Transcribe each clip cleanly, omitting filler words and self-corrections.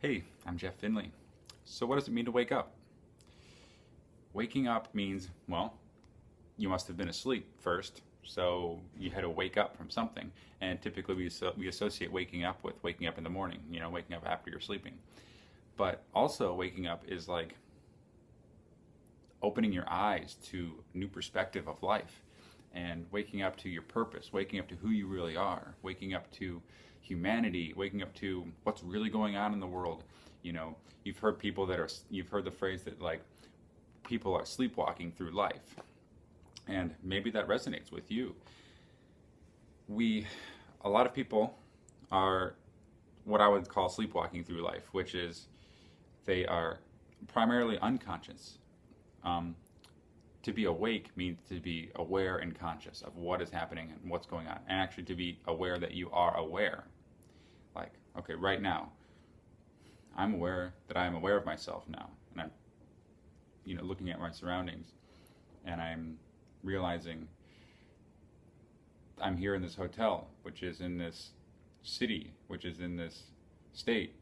Hey, I'm Jeff Finley. So what does it mean to wake up? Waking up means, well, you must have been asleep first, so you had to wake up from something. And typically we associate waking up with waking up in the morning, waking up after you're sleeping. But also waking up is like opening your eyes to a new perspective of life and waking up to your purpose, waking up to who you really are, waking up to humanity, waking up to what's really going on in the world. You've heard you've heard the phrase that like people are sleepwalking through life. And maybe that resonates with you. A lot of people are what I would call sleepwalking through life, which is they are primarily unconscious. To be awake means to be aware and conscious of what is happening and what's going on, and actually to be aware that you are aware. Like, okay, right now, I'm aware that I am aware of myself now, and I'm, looking at my surroundings, and I'm realizing I'm here in this hotel, which is in this city, which is in this state,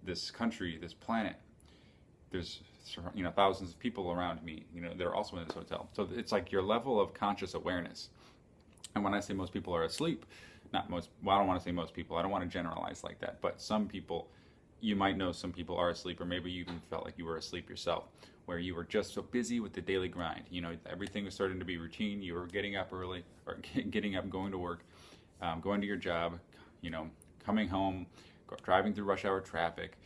this country, this planet. There's thousands of people around me, they're also in this hotel. So it's like your level of conscious awareness. And when I say most people are asleep, not most, well, I don't want to say most people, I don't want to generalize like that, but some people, you might know some people are asleep, or maybe you even felt like you were asleep yourself, where you were just so busy with the daily grind. Everything was starting to be routine. You were getting up early, or getting up, going to work, going to your job, coming home, driving through rush hour traffic,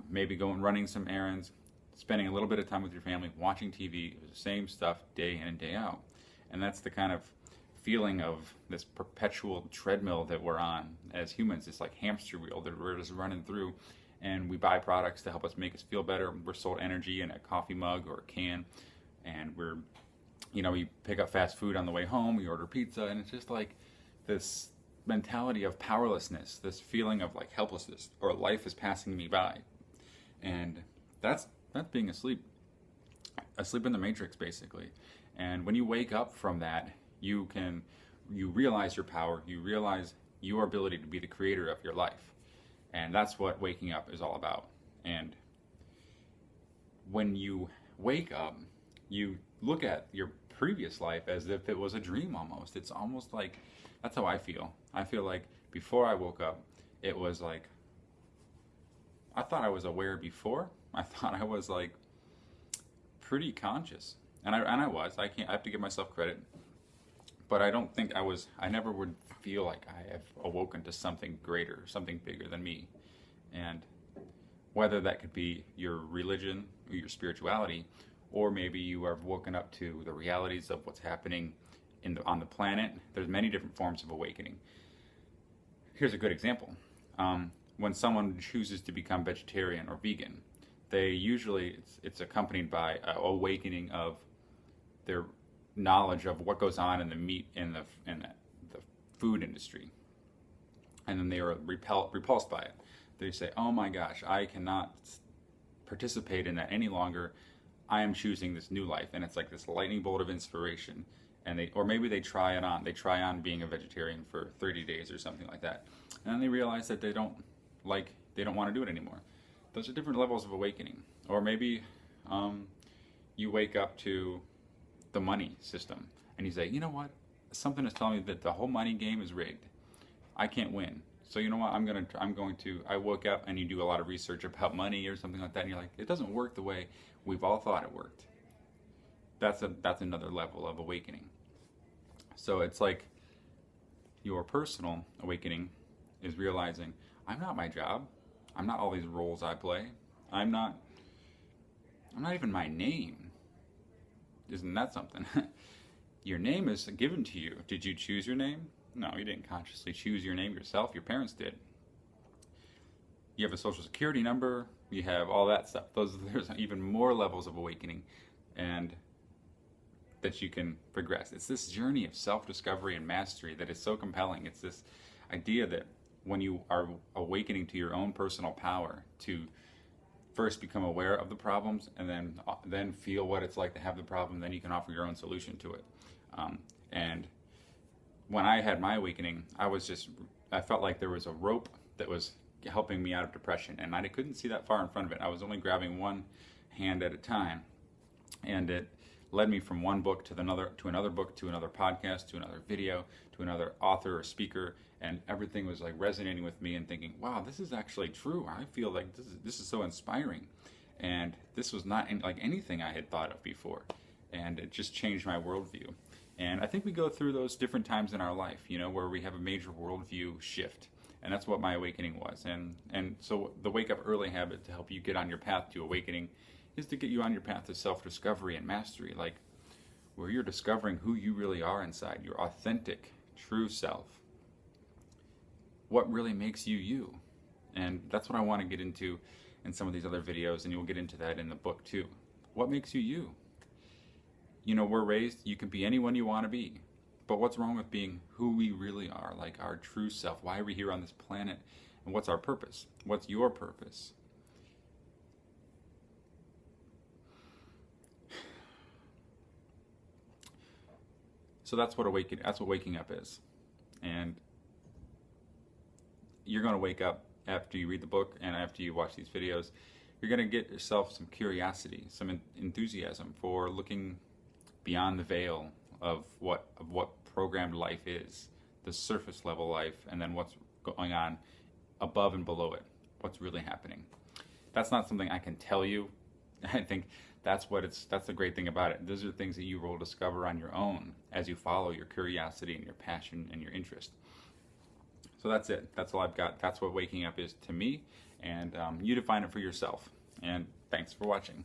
maybe going running some errands, spending a little bit of time with your family, watching TV, the same stuff day in and day out. And that's the kind of feeling of this perpetual treadmill that we're on as humans, this like hamster wheel that we're just running through, and we buy products to help us make us feel better. We're sold energy in a coffee mug or a can, and we pick up fast food on the way home, we order pizza, and it's just like this mentality of powerlessness, this feeling of like helplessness, or life is passing me by. And that's being asleep in the matrix, basically. And when you wake up from that, you realize your power, you realize your ability to be the creator of your life. And that's what waking up is all about. And when you wake up, you look at your previous life as if it was a dream almost. It's almost like, that's how I feel. I feel like before I woke up, it was like, I thought I was aware before. I thought I was like pretty conscious. And I was. I have to give myself credit. But I don't think I never would feel like I have awoken to something greater, something bigger than me. And whether that could be your religion or your spirituality, or maybe you have woken up to the realities of what's happening on the planet. There's many different forms of awakening. Here's a good example. When someone chooses to become vegetarian or vegan, they usually, it's accompanied by an awakening of their knowledge of what goes on in the meat in the food industry, and then they are repulsed by it. They say, "Oh my gosh, I cannot participate in that any longer. I am choosing this new life," and it's like this lightning bolt of inspiration. And maybe they try it on. They try on being a vegetarian for 30 days or something like that, and then they realize that they don't want to do it anymore. Those are different levels of awakening. Or maybe you wake up to the money system and you say, you know what? Something is telling me that the whole money game is rigged. I can't win. So you know what? I woke up, and you do a lot of research about money or something like that, and you're like, it doesn't work the way we've all thought it worked. That's another level of awakening. So it's like your personal awakening is realizing, I'm not my job. I'm not all these roles I play. I'm not even my name. Isn't that something? Your name is given to you. Did you choose your name? No, you didn't consciously choose your name yourself. Your parents did. You have a social security number. You have all that stuff. There's even more levels of awakening, and that you can progress. It's this journey of self-discovery and mastery that is so compelling. It's this idea that when you are awakening to your own personal power, to first become aware of the problems, and then feel what it's like to have the problem, then you can offer your own solution to it. And when I had my awakening, I felt like there was a rope that was helping me out of depression. And I couldn't see that far in front of it. I was only grabbing one hand at a time. And it led me from one book to another book, to another podcast, to another video, to another author or speaker. And everything was like resonating with me and thinking, wow, this is actually true. I feel like this is so inspiring. And this was not like anything I had thought of before. And it just changed my worldview. And I think we go through those different times in our life, you know, where we have a major worldview shift. And that's what my awakening was. And so the Wake Up Early habit to help you get on your path to awakening is to get you on your path to self-discovery and mastery, like where you're discovering who you really are inside, your authentic, true self. What really makes you you. And that's what I want to get into in some of these other videos, and you'll get into that in the book too. What makes you you? You know, we're raised, you can be anyone you want to be. But what's wrong with being who we really are, like our true self? Why are we here on this planet? And what's our purpose? What's your purpose? So that's what waking up is. And you're going to wake up after you read the book and after you watch these videos. You're going to get yourself some curiosity, some enthusiasm for looking beyond the veil of what programmed life is, the surface level life, and then what's going on above and below it, what's really happening. That's not something I can tell you. I think that's the great thing about it. Those are things that you will discover on your own as you follow your curiosity and your passion and your interest. So that's it. That's all I've got. That's what waking up is to me, and you define it for yourself. And thanks for watching.